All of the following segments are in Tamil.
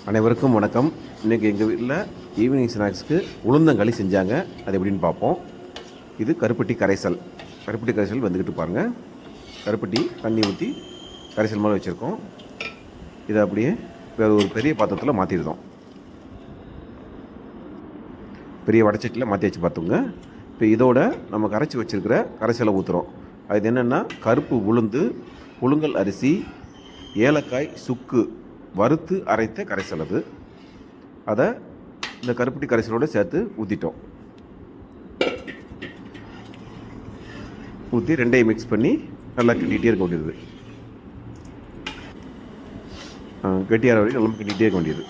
அனைவருக்கும் வணக்கம். இன்றைக்கி எங்கள் வீட்டில் ஈவினிங் ஸ்நாக்ஸ்க்கு உளுந்தங்களி செஞ்சாங்க. அது எப்படின்னு பார்ப்போம். இது கருப்பட்டி கரைசல். கருப்பட்டி கரைசல் வந்துக்கிட்டு பாருங்கள். கருப்பட்டி தண்ணி ஊற்றி கரைசல் மாதிரி வச்சுருக்கோம். இதை அப்படியே வேறு ஒரு பெரிய பாத்திரத்தில் மாற்றிடுதோம். பெரிய வடச்சட்டியில் மாற்றி வச்சு பார்த்துங்க. இப்போ இதோட நம்ம கரைச்சி வச்சுருக்கிற கரைசலை ஊற்றுறோம். அது என்னென்னா கருப்பு உளுந்து, புழுங்கல் அரிசி, ஏலக்காய், சுக்கு வறுத்து அரைத்த கரைசல். அதை இந்த கருப்பட்டி கரைசலோடு சேர்த்து ஊற்றிட்டோம். ஊற்றி ரெண்டையும் மிக்ஸ் பண்ணி நல்லா கிண்டிகிட்டே இருக்க வேண்டியது. கெட்டியார வரைக்கும் நல்லா கிண்டிகிட்டே இருக்க வேண்டியது.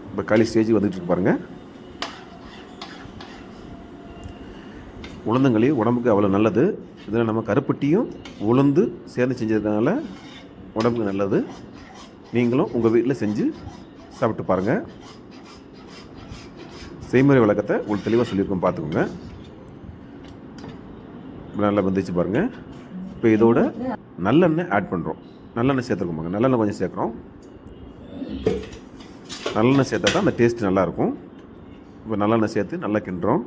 இப்போ களி ஸ்டேஜ் வந்துட்டு இருக்கு பாருங்கள். உளுந்தங்களி உடம்புக்கு அவ்வளோ நல்லது. இதில் நம்ம கருப்பட்டியும் உளுந்து சேர்ந்து செஞ்சதுனால உடம்புக்கு நல்லது. நீங்களும் உங்கள் வீட்டில் செஞ்சு சாப்பிட்டு பாருங்கள். செய்முறை விளக்கத்தை உங்களுக்கு தெளிவாக சொல்லியிருக்கோம், பார்த்துக்கோங்க. நல்லா வந்துச்சு பாருங்கள். இப்போ இதோட நல்லெண்ணெய் ஆட் பண்ணுறோம். நல்லெண்ணெய் சேர்த்துருக்கோம் பாருங்கள். நல்லெண்ணெய் கொஞ்சம் சேர்க்குறோம். நல்லெண்ணெய் சேர்த்தா தான் அந்த டேஸ்ட் நல்லாயிருக்கும். இப்போ நல்லெண்ணெய் சேர்த்து நல்லா கிண்டுறோம்.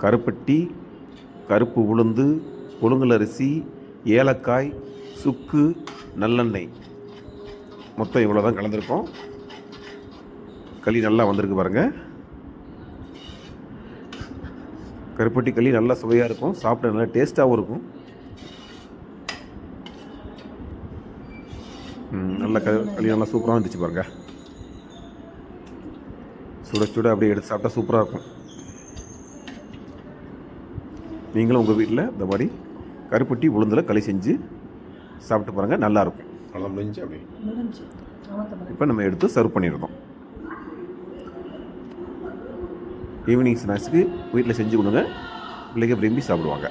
கருப்பட்டி, கருப்பு உளுந்து, புழுங்கல் அரிசி, ஏலக்காய், சுக்கு, நல்லெண்ணெய் மொத்தம் இவ்வளோ தான் கலந்துருக்கோம். களி நல்லா வந்திருக்கு பாருங்கள். கருப்பட்டி களி நல்லா சுவையாக இருக்கும். சாப்பிட நல்லா டேஸ்ட்டாகவும் இருக்கும். நல்ல களி நல்லா சூப்பராக இருந்துச்சு பாருங்கள். சுட சுட அப்படியே எடுத்து சாப்பிட்டா சூப்பராக இருக்கும். நீங்களும் உங்கள் வீட்டில் இந்த மாதிரி கருப்பட்டி உளுந்தில் களி செஞ்சு சாப்பிட்டு பாருங்கள், நல்லாயிருக்கும். நல்லா முடிஞ்சு அப்படி இப்போ நம்ம எடுத்து சர்வ் பண்ணிடுறோம். ஈவினிங் ஸ்நாக்ஸுக்கு வீட்டில் செஞ்சு கொடுங்க. பிள்ளைங்க விரும்பி சாப்பிடுவாங்க.